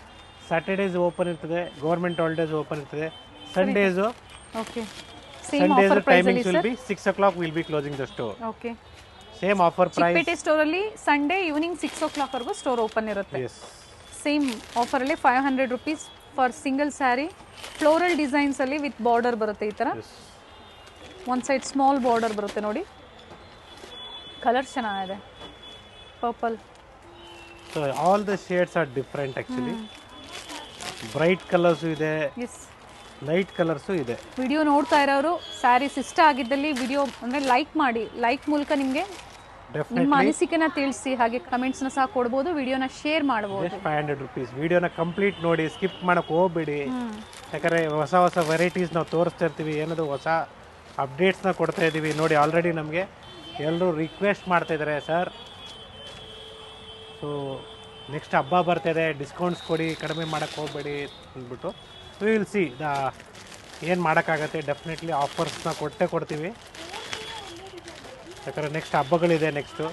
Saturdays open ಇರ್ತದೆ, government holidays open ಇರ್ತದೆ. Sundays, okay, same Sundays offer price ಅಲ್ಲಿ timings will sir. Be 6 o'clock will be closing the store. Okay, same offer price. Chickpet store ಅಲ್ಲಿ Sunday evening 6 o'clock ವರೆಗೂ store open ಇರುತ್ತೆ. Yes, same offer ಅಲ್ಲಿ 500 rupees for single sari. Floral designs ಅಲ್ಲಿ with border ಬರುತ್ತೆ. ಈ ತರ ಒಂದು ಸೈಡ್ ಸ್ಮಾಲ್ ಬಾರ್ಡರ್ ಬರುತ್ತೆ ನೋಡಿ. ಕಲರ್ ಚೆನ್ನಾಗಿದೆ, purple. So all the shades are different actually. Bright colours ಇದೆ, ಎಸ್, ಲೈಟ್ ಕಲರ್ಸು ಇದೆ. ವಿಡಿಯೋ ನೋಡ್ತಾ ಇರೋರು ಸ್ಯಾರೀಸ್ ಇಷ್ಟ ಆಗಿದ್ದಲ್ಲಿ ವಿಡಿಯೋ ಅಂದರೆ ಲೈಕ್ ಮಾಡಿ. ಲೈಕ್ ಮೂಲಕ ನಿಮಗೆ ನಿಮ್ಮ ಅನಿಸಿಕೆನ ತಿಳಿಸಿ, ಹಾಗೆ ಕಮೆಂಟ್ಸ್ನ ಸಹ ಕೊಡ್ಬೋದು, ವಿಡಿಯೋನ ಶೇರ್ ಮಾಡ್ಬೋದು. Just 500 rupees. ವಿಡಿಯೋನ ಕಂಪ್ಲೀಟ್ ನೋಡಿ, ಸ್ಕಿಪ್ ಮಾಡೋಕ್ಕೆ ಹೋಗ್ಬೇಡಿ. ಯಾಕಂದರೆ ಹೊಸ ಹೊಸ ವೆರೈಟೀಸ್ ನಾವು ತೋರಿಸ್ತಾ ಇರ್ತೀವಿ, ಏನದು ಹೊಸ ಅಪ್ಡೇಟ್ಸ್ನ ಕೊಡ್ತಾ ಇದ್ದೀವಿ. ನೋಡಿ, ಆಲ್ರೆಡಿ ನಮಗೆ ಎಲ್ಲರೂ ರಿಕ್ವೆಸ್ಟ್ ಮಾಡ್ತಾ ಇದ್ದಾರೆ, ಸರ್ ಸೊ ನೆಕ್ಸ್ಟ್ ಹಬ್ಬ ಬರ್ತಾಯಿದೆ, ಡಿಸ್ಕೌಂಟ್ಸ್ ಕೊಡಿ, ಕಡಿಮೆ ಮಾಡೋಕ್ಕೆ ಹೋಗಬೇಡಿ ಅಂದ್ಬಿಟ್ಟು. ವಿ ವಿಲ್ ಸಿ ಏನು ಮಾಡೋಕ್ಕಾಗತ್ತೆ. ಡೆಫಿನೆಟ್ಲಿ ಆಫರ್ಸ್ನ ಕೊಡ್ತೀವಿ, ಯಾಕಂದರೆ ನೆಕ್ಸ್ಟ್ ಹಬ್ಬಗಳಿದೆ ನೆಕ್ಸ್ಟು.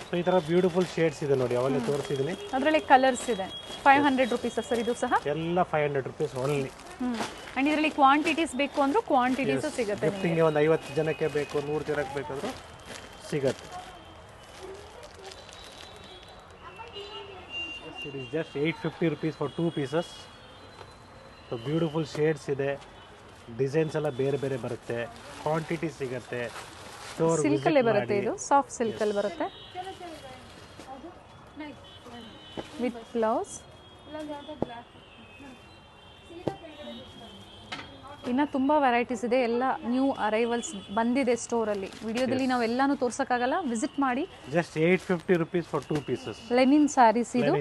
ಸೊ ಈ ಥರ ಬ್ಯೂಟಿಫುಲ್ ಶೇಡ್ಸ್ ಇದೆ ನೋಡಿ, ಅವಾಗಲೇ ತೋರಿಸಿದ್ದೀನಿ. ಅದರಲ್ಲಿ ಕಲರ್ಸ್ ಇದೆ. 500 rupees ಸರ್ ಇದು ಸಹ. ಎಲ್ಲ 500 rupees ಓನ್ಲಿ. ಆ್ಯಂಡ್ ಇದರಲ್ಲಿ ಕ್ವಾಂಟಿಟೀಸ್ ಬೇಕು ಅಂದರೂ ಕ್ವಾಂಟಿಟೀಸು ಸಿಗುತ್ತೆ. ಗಿಫ್ಟಿಂಗ್ಗೆ ಒಂದು 50 ಜನಕ್ಕೆ ಬೇಕು, 100 ಜನಕ್ಕೆ ಬೇಕಾದರೂ ಸಿಗತ್ತೆ. It is just 850 rupees for 2 pieces. So beautiful shades ಇದೆ, ಡಿಸೈನ್ಸ್ ಎಲ್ಲ ಬೇರೆ ಬೇರೆ ಬರುತ್ತೆ, ಕ್ವಾಂಟಿಟಿ ಸಿಗುತ್ತೆ. ಸ್ಟೋರ್ ಸಿಲ್ಕ್ ಅಲ್ಲೇ ಬರುತ್ತೆ, ಇದು ಸಾಫ್ಟ್ ಸಿಲ್ಕ್ ಅಲ್ಲಿ ಬರುತ್ತೆ ವಿತ್ ಬ್ಲೌಸ್. ಇನ್ನು ತುಂಬ ವೆರೈಟೀಸ್ ಇದೆ, ಎಲ್ಲ ನ್ಯೂ ಅರೈವಲ್ಸ್ ಬಂದಿದೆ ಸ್ಟೋರಲ್ಲಿ. ವಿಡಿಯೋದಲ್ಲಿ ನಾವು ಎಲ್ಲಾನು ತೋರ್ಸೋಕ್ಕಾಗಲ್ಲ, ವಿಸಿಟ್ ಮಾಡಿ. Just 850 rupees for 2 pieces. Linen sarees ಇದು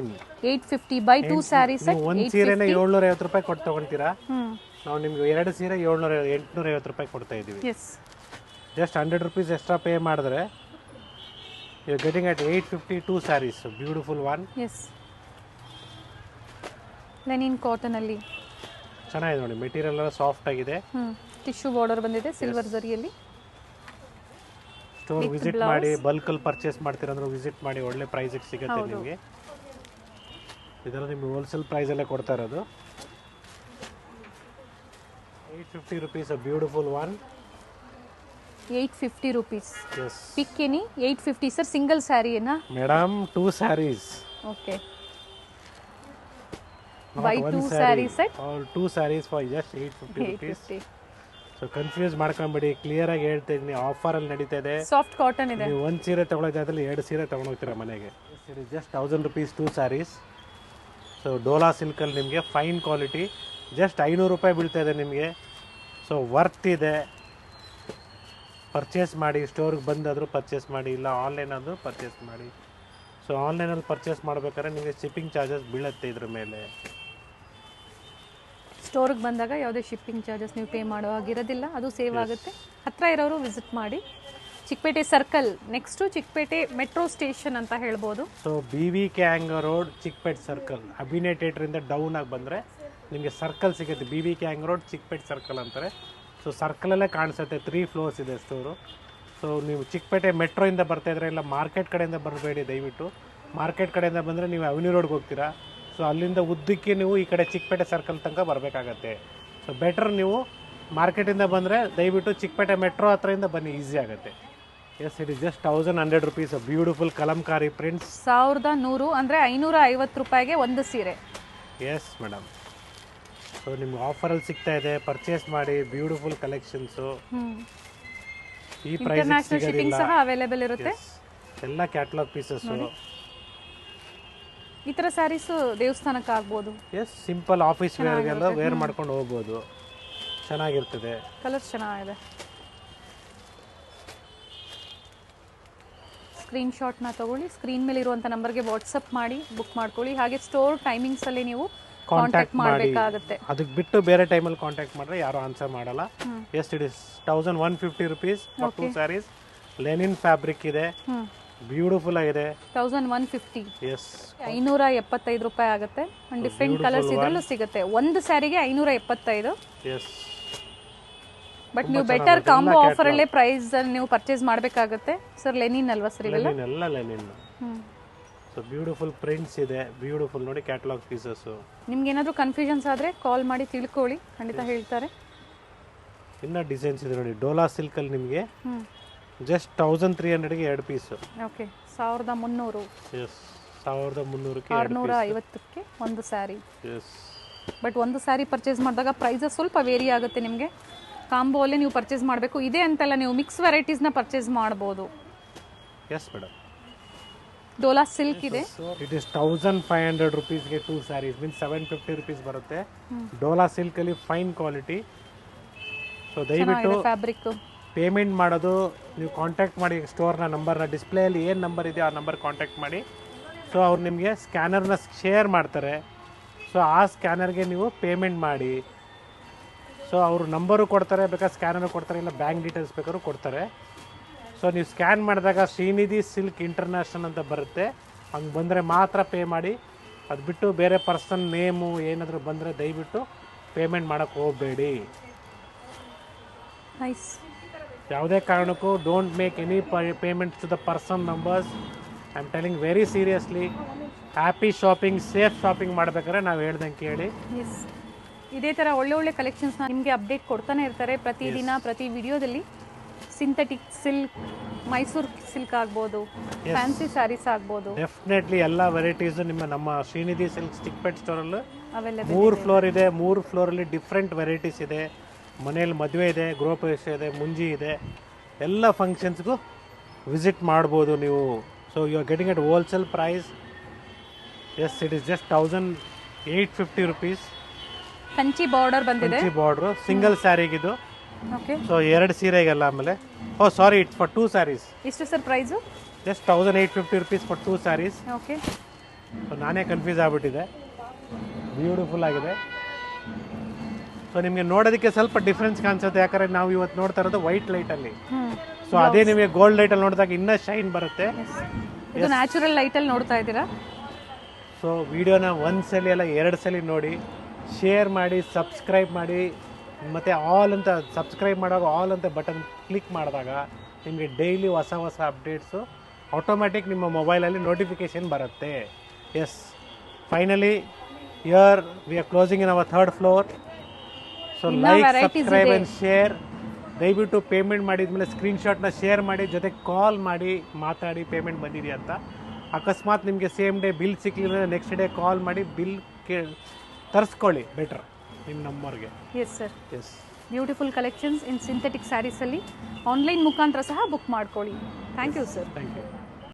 850 ಬೈ 2 ಸ್ಯಾರೀಸ್. ಒಂದು ಸೀರೆನ 750 ರೂಪಾಯಿ ಕೊಟ್ಟು ತಗೊಂತೀರಾ, ನಾವು ನಿಮ್ಗೆ 2 ಸೀರೆ 850 ರೂಪಾಯಿ ಕೊಡ್ತಾ ಇದೀವಿ. Yes, just 100 rupees extra pay ಮಾಡಿದ್ರೆ you are getting at 850 2 saris. Beautiful one. Yes, linen cotton ಅಲ್ಲಿ ಚೆನ್ನಾಗಿದೆ ನೋಡಿ, ಮೆಟೀರಿಯಲ್ ಎಲ್ಲ ಸಾಫ್ಟ್ ಆಗಿದೆ. ಟಿಶ್ಯೂ ಬಾರ್ಡರ್ ಬಂದಿದೆ ಸಿಲ್ವರ್ ಜರಿಯಲ್ಲಿ. ಸ್ಟೋರ್ ವಿಸಿಟ್ ಮಾಡಿ, ಬಲ್ಕಲ್ಲಿ ಪರ್ಚೇಸ್ ಮಾಡ್ತೀರಂದ್ರೆ ವಿಸಿಟ್ ಮಾಡಿ, ಒಳ್ಳೆ ಪ್ರೈಸಿಗೆ ಸಿಗುತ್ತೆ ನಿಮಗೆ. ಇದೆಲ್ಲ ನಿಮಗೆ ಹೋಲ್ಸೇಲ್ ಪ್ರೈಸಲ್ಲೇ ಕೊಡ್ತಾ ಇರೋದು. 850 rupees, a beautiful one. 850 rupees. Yes. Pick any 850 sir, single saree na? Madam, 2 sarees. Okay. Not Buy 2 saree set. All 2 sarees for just 850 rupees. 850. So confuse ಮಾಡ್ಕೊಂಬೇಡಿ, ಕ್ಲಿಯರ್ ಆಗಿ ಹೇಳ್ತಾ ಇದ್ದೀನಿ. ಆಫರ್ ಅಲ್ಲಿ ನಡೀತಾ ಇದೆ. ಸಾಫ್ಟ್ ಕಾಟನ್ ಇದೆ. ನೀವು 1 ಸೀರೆ ತಗೊಳ್ಳೋ ಜಾಗದಲ್ಲಿ 2 ಸೀರೆ ತಗೊಂಡು ಹೋಗ್ತೀರಾ ಮನೆಗೆ. ಜಸ್ಟ್ 1000 rupees 2 sarees. ಸೊ ಡೋಲಾ ಸಿಲ್ಕಲ್ಲಿ ನಿಮಗೆ ಫೈನ್ ಕ್ವಾಲಿಟಿ ಜಸ್ಟ್ 500 ರೂಪಾಯಿ ಬೀಳ್ತಾ ಇದೆ ನಿಮಗೆ. ಸೊ ವರ್ತ್ ಇದೆ, ಪರ್ಚೇಸ್ ಮಾಡಿ. ಸ್ಟೋರ್ಗೆ ಬಂದಾದರೂ ಪರ್ಚೇಸ್ ಮಾಡಿ, ಇಲ್ಲ ಆನ್ಲೈನ್ ಆದರೂ ಪರ್ಚೇಸ್ ಮಾಡಿ. ಸೊ ಆನ್ಲೈನಲ್ಲಿ ಪರ್ಚೇಸ್ ಮಾಡ್ಬೇಕಾದ್ರೆ ನಿಮಗೆ ಶಿಪ್ಪಿಂಗ್ ಚಾರ್ಜಸ್ ಬೀಳುತ್ತೆ ಇದ್ರ ಮೇಲೆ. ಸ್ಟೋರ್ಗೆ ಬಂದಾಗ ಯಾವುದೇ ಶಿಪ್ಪಿಂಗ್ ಚಾರ್ಜಸ್ ನೀವು ಪೇ ಮಾಡೋ ಆಗಿರೋದಿಲ್ಲ, ಅದು ಸೇವ್ ಆಗುತ್ತೆ. ಹತ್ತಿರ ಇರೋರು ವಿಸಿಟ್ ಮಾಡಿ. Chikkapete circle next Chikkapete metro station ಅಂತ ಹೇಳ್ಬೋದು. So BVK Iyengar road, Chikkapete circle, Abhinaya ಥಿಯೇಟ್ರಿಂದ ಡೌನ್ ಆಗಿ ಬಂದರೆ ನಿಮಗೆ ಸರ್ಕಲ್ ಸಿಗುತ್ತೆ. BVK Iyengar road, Chikkapete circle ಅಂತಾರೆ. ಸೊ ಸರ್ಕಲಲ್ಲೇ ಕಾಣಿಸುತ್ತೆ. 3 floors ಇದೆ ಸ್ಟೋರು. ಸೊ ನೀವು ಚಿಕ್ಕಪೇಟೆ ಮೆಟ್ರೋಯಿಂದ ಬರ್ತಾಯಿದ್ರೆ, ಇಲ್ಲ ಮಾರ್ಕೆಟ್ ಕಡೆಯಿಂದ ಬರಬೇಡಿ ದಯವಿಟ್ಟು. ಮಾರ್ಕೆಟ್ ಕಡೆಯಿಂದ ಬಂದರೆ ನೀವು ಅವೆನ್ಯೂ ರೋಡ್ಗೆ ಹೋಗ್ತೀರಾ. ಸೊ ಅಲ್ಲಿಂದ ಉದ್ದಕ್ಕೆ ನೀವು ಈ ಕಡೆ ಚಿಕ್ಕಪೇಟೆ ಸರ್ಕಲ್ ತನಕ ಬರಬೇಕಾಗತ್ತೆ. ಸೊ ಬೆಟರ್ ನೀವು ಮಾರ್ಕೆಟಿಂದ ಬಂದರೆ ದಯವಿಟ್ಟು ಚಿಕ್ಕಪೇಟೆ ಮೆಟ್ರೋ ಹತ್ರದಿಂದ ಬನ್ನಿ, ಈಸಿ ಆಗುತ್ತೆ. Yes, it is just 1100 rupees. Beautiful kalamkari prints. 1100 ಅಂದರೆ 550 ರೂಪಾಯಿಗೆ ಒಂದು ಸೀರೆ. Yes madam. ಸೊ ನಿಮ್ಗೆ ಆಫರಲ್ಲಿ ಸಿಗ್ತಾ ಇದೆ, ಪರ್ಚೇಸ್ ಮಾಡಿ. Beautiful collections. ಈ ಪ್ರೈಸ್ ಇಂಟರ್ನ್ಯಾಷನಲ್ ಶಿಪ್ಪಿಂಗ್ ಸಹ ಅವೈಲೇಬಲ್ ಇರುತ್ತೆ. ಎಲ್ಲ ಕ್ಯಾಟಲಾಗ್ ಪೀಸಸ್ಸು. ಈ ಥರ ಸ್ಯಾರೀಸು ದೇವಸ್ಥಾನಕ್ಕೆ ಆಗ್ಬೋದು. ಎಸ್, ಸಿಂಪಲ್ ಆಫೀಸ್ ವೇರ್ಗೆಲ್ಲ ವೇರ್ ಮಾಡ್ಕೊಂಡು ಹೋಗ್ಬೋದು, ಚೆನ್ನಾಗಿರ್ತದೆ. ಕಲರ್ಸ್ ಚೆನ್ನಾಗಿದೆ. ಸ್ಕ್ರೀನ್ಶಾಟ್ನ ತಗೊಳ್ಳಿ, ಸ್ಕ್ರೀನ್ ಮೇಲೆ ಇರುವಂಥ ನಂಬರ್ಗೆ ವಾಟ್ಸಪ್ ಮಾಡಿ ಬುಕ್ ಮಾಡ್ಕೊಳ್ಳಿ. ಹಾಗೆ ಸ್ಟೋರ್ ಟೈಮಿಂಗ್ಸಲ್ಲಿ ನೀವು ಕಾಂಟ್ಯಾಕ್ಟ್ ಮಾಡಬೇಕಾಗುತ್ತೆ. ಅದಕ್ಕೆ ಬಿಟ್ಟು ಬೇರೆ ಟೈಮಲ್ಲಿ ಕಾಂಟ್ಯಾಕ್ಟ್ ಮಾಡಿದ್ರೆ ಯಾರು ಆನ್ಸರ್ ಮಾಡಲ್ಲ. Yes, it is 1150 rupees for 2 sarees. Linen fabric ಇದೆ, ಬ್ಯೂಟಿಫುಲ್ ಆಗಿದೆ. 1150. ಎಸ್, 575 ರೂಪಾಯಿ ಆಗುತ್ತೆ. ಡಿಫ್ರೆಂಟ್ ಕಲರ್ಸ್ ಇದರಲ್ಲೂ ಸಿಗುತ್ತೆ. ಒಂದು ಸ್ಯಾರಿಗೆ 575. ಎಸ್, ಬಟ್ ನೀವು ಬೆಟರ್ ಕಾಂಬೋ ಆಫರ್ ಅಲ್ಲೇ ಪ್ರೈಸ್ ಅಲ್ಲಿ ನೀವು ಪರ್ಚೇಸ್ ಮಾಡಬೇಕಾಗುತ್ತೆ. ಸರ್ ಲೆನಿನ್ ಅಲ್ವಾ ಸರ್ ಇವೆಲ್ಲ? ಲೆನಿನ್, ಎಲ್ಲ ಲೆನಿನ್. ಸೊ ಬ್ಯೂಟಿಫುಲ್ ಪ್ರಿಂಟ್ಸ್ ಇದೆ, ಬ್ಯೂಟಿಫುಲ್ ನೋಡಿ ಕ್ಯಾಟಲಾಗ್ ಪೀಸಸ್. ನಿಮ್ಗೆ ಏನಾದರೂ ಕನ್ಫ್ಯೂಷನ್ಸ್ ಆದರೆ ಕಾಲ್ ಮಾಡಿ ತಿಳ್ಕೊಳ್ಳಿ, ಖಂಡಿತ ಹೇಳ್ತಾರೆ. ಇನ್ನ ಡಿಸೈನ್ಸ್ ಇದೆ ನೋಡಿ. ಡೋಲಾ ಸಿಲ್ಕ್ ಅಲ್ಲಿ ನಿಮಗೆ ಜಸ್ಟ್ 1300ಗೆ 2 ಪೀಸು. ಓಕೆ, 1300. ಎಸ್, 1300ಕ್ಕೆ 650ಕ್ಕೆ ಒಂದು ಸ್ಯಾರಿ. ಎಸ್, ಬಟ್ ಒಂದು ಸ್ಯಾರಿ ಪರ್ಚೇಸ್ ಮಾಡಿದಾಗ ಪ್ರೈಸಸ್ ಸ್ವಲ್ಪ ವೇರಿ ಆಗುತ್ತೆ ನಿಮಗೆ. ಕಾಂಬೋ ಅಲ್ಲೇ ನೀವು ಪರ್ಚೇಸ್ ಮಾಡಬೇಕು. ಇದೆ ಅಂತೆಲ್ಲ ನೀವು ಮಿಕ್ಸ್ ವೆರೈಟೀಸ್ನ ಪರ್ಚೇಸ್ ಮಾಡ್ಬೋದು. Yes madam. ಡೋಲಾ ಸಿಲ್ಕ್ ಇದೆ. ಇಟ್ ಇಸ್ 1500 rupeesಗೆ 2 sarees, ಮೀನ್ಸ್ 750 rupees ಬರುತ್ತೆ. ಡೋಲಾ ಸಿಲ್ಕ್ ಅಲ್ಲಿ ಫೈನ್ ಕ್ವಾಲಿಟಿ. ಸೊ ದಯವಿಟ್ಟು ಫ್ಯಾಬ್ರಿಕ್ ಪೇಮೆಂಟ್ ಮಾಡೋದು ನೀವು ಕಾಂಟ್ಯಾಕ್ಟ್ ಮಾಡಿ ಸ್ಟೋರ್ನ ನಂಬರ್ನ, ಡಿಸ್ಪ್ಲೇಯಲ್ಲಿ ಏನು ನಂಬರ್ ಇದೆಯೋ ಆ ನಂಬರ್ ಕಾಂಟ್ಯಾಕ್ಟ್ ಮಾಡಿ. ಸೊ ಅವ್ರು ನಿಮಗೆ ಸ್ಕ್ಯಾನರ್ನ ಶೇರ್ ಮಾಡ್ತಾರೆ. ಸೊ ಆ ಸ್ಕ್ಯಾನರ್ಗೆ ನೀವು ಪೇಮೆಂಟ್ ಮಾಡಿ. ಸೊ ಅವರು ನಂಬರು ಕೊಡ್ತಾರೆ, ಬೇಕಾದ್ರೆ ಸ್ಕ್ಯಾನರು ಕೊಡ್ತಾರೆ, ಇಲ್ಲ ಬ್ಯಾಂಕ್ ಡೀಟೇಲ್ಸ್ ಬೇಕಾದ್ರೂ ಕೊಡ್ತಾರೆ. ಸೊ ನೀವು ಸ್ಕ್ಯಾನ್ ಮಾಡಿದಾಗ ಶ್ರೀನಿಧಿ ಸಿಲ್ಕ್ ಇಂಟರ್ನ್ಯಾಷನಲ್ ಅಂತ ಬರುತ್ತೆ. ಹಂಗೆ ಬಂದರೆ ಮಾತ್ರ ಪೇ ಮಾಡಿ. ಅದು ಬಿಟ್ಟು ಬೇರೆ ಪರ್ಸನ್ ನೇಮು ಏನಾದರೂ ಬಂದರೆ ದಯವಿಟ್ಟು ಪೇಮೆಂಟ್ ಮಾಡೋಕ್ಕೆ ಹೋಗಬೇಡಿ. ನೈಸ್. ಯಾವುದೇ ಕಾರಣಕ್ಕೂ don't make any payments to the person numbers. I am telling very seriously. Happy shopping, safe shopping ಮಾಡ್ಬೇಕಾದ್ರೆ ನಾವು ಹೇಳ್ದಂಗೆ ಕೇಳಿ. ಎಸ್, ಇದೇ ಥರ ಒಳ್ಳೆ ಒಳ್ಳೆ ಕಲೆಕ್ಷನ್ಸ್ನ ನಿಮಗೆ ಅಪ್ಡೇಟ್ ಕೊಡ್ತಾನೆ ಇರ್ತಾರೆ ಪ್ರತಿದಿನ, ಪ್ರತಿ ವಿಡಿಯೋದಲ್ಲಿ. ಸಿಂಥೆಟಿಕ್ ಸಿಲ್ಕ್, ಮೈಸೂರು ಸಿಲ್ಕ್ ಆಗ್ಬೋದು, ಫ್ಯಾನ್ಸಿ ಸ್ಯಾರೀಸ್ ಆಗ್ಬೋದು. ಡೆಫಿನೆಟ್ಲಿ ಎಲ್ಲ ವೆರೈಟೀಸು ನಮ್ಮ ಶ್ರೀನಿಧಿ ಸಿಲ್ಕ್ ಚಿಕ್ಕಪೇಟೆ ಸ್ಟೋರಲ್ಲಿ ಅವೈಲೇಬಲ್. 3 ಫ್ಲೋರ್ ಇದೆ. 3 ಫ್ಲೋರಲ್ಲಿ ಡಿಫ್ರೆಂಟ್ ವೆರೈಟೀಸ್ ಇದೆ. ಮನೇಲಿ ಮದುವೆ ಇದೆ, ಗೃಹಪ್ರವೇಶ ಇದೆ, ಮುಂಜಿ ಇದೆ. ಎಲ್ಲ ಫಂಕ್ಷನ್ಸ್ಗೂ ವಿಸಿಟ್ ಮಾಡ್ಬೋದು ನೀವು. So you are getting at wholesale price. Yes, it is just 1850 rupees. Kanchi border ಬಂದಿದೆ. ಕಂಚಿ ಬಾರ್ಡ್ರು ಸಿಂಗಲ್ ಸ್ಯಾರಿಗಿದು. ಓಕೆ. ಸೊ 2 ಸೀರೆಗೆಲ್ಲ. ಆಮೇಲೆ ಸಾರಿ, ಇಟ್ಸ್ ಫಾರ್ 2 ಸ್ಯಾರೀಸ್. ಎಷ್ಟು sir price? Just 1850 rupees for 2 saris. Okay. So ನಾನೇ ಕನ್ಫ್ಯೂಸ್ ಆಗಿಬಿಟ್ಟಿದೆ. ಬ್ಯೂಟಿಫುಲ್ ಆಗಿದೆ. ಸೊ ನಿಮಗೆ ನೋಡೋದಕ್ಕೆ ಸ್ವಲ್ಪ ಡಿಫ್ರೆನ್ಸ್ ಕಾಣಿಸುತ್ತೆ, ಯಾಕಂದರೆ ನಾವು ಇವತ್ತು ನೋಡ್ತಾ ಇರೋದು ವೈಟ್ ಲೈಟಲ್ಲಿ. ಸೊ ಅದೇ ನಿಮಗೆ ಗೋಲ್ಡ್ ಲೈಟಲ್ಲಿ ನೋಡಿದಾಗ ಇನ್ನೂ ಶೈನ್ ಬರುತ್ತೆ. ಇದು ನ್ಯಾಚುರಲ್ ಲೈಟಲ್ಲಿ ನೋಡ್ತಾ ಇದ್ದೀರಾ. ಸೊ ವಿಡಿಯೋನ 1 ಸಲ ಅಲ್ಲ 2 ಸಲ ನೋಡಿ, ಶೇರ್ ಮಾಡಿ, ಸಬ್ಸ್ಕ್ರೈಬ್ ಮಾಡಿ. ಮತ್ತು ಆಲ್ ಅಂತ ಸಬ್ಸ್ಕ್ರೈಬ್ ಮಾಡುವಾಗ ಆಲ್ ಅಂತ ಬಟನ್ ಕ್ಲಿಕ್ ಮಾಡಿದಾಗ ನಿಮಗೆ ಡೈಲಿ ಹೊಸ ಹೊಸ ಅಪ್ಡೇಟ್ಸು ಆಟೋಮ್ಯಾಟಿಕ್ ನಿಮ್ಮ ಮೊಬೈಲಲ್ಲಿ ನೋಟಿಫಿಕೇಷನ್ ಬರುತ್ತೆ. Yes, finally here we are closing in our 3rd floor. So like, subscribe and share. ದಯವಿಟ್ಟು ಪೇಮೆಂಟ್ ಮಾಡಿದ್ಮೇಲೆ ಸ್ಕ್ರೀನ್ಶಾಟ್ನ ಶೇರ್ ಮಾಡಿ, ಜೊತೆಗೆ ಕಾಲ್ ಮಾಡಿ ಮಾತಾಡಿ ಪೇಮೆಂಟ್ ಬಂದಿದೆಯಾ ಅಂತ. ಅಕಸ್ಮಾತ್ ನಿಮಗೆ ಸೇಮ್ ಡೇ ಬಿಲ್ ಸಿಕ್ಕಲಿಲ್ಲ, ನೆಕ್ಸ್ಟ್ ಡೇ ಕಾಲ್ ಮಾಡಿ ಬಿಲ್ ತರಿಸ್ಕೊಳ್ಳಿ, ಬೆಟರ್ ನಿಮ್ಮ ನಂಬರ್ಗೆ. Yes sir. Yes, beautiful collections in synthetic ಸ್ಯಾರೀಸಲ್ಲಿ ಆನ್ಲೈನ್ ಮುಖಾಂತರ ಸಹ ಬುಕ್ ಮಾಡ್ಕೊಳ್ಳಿ. Thank you sir. Thank you.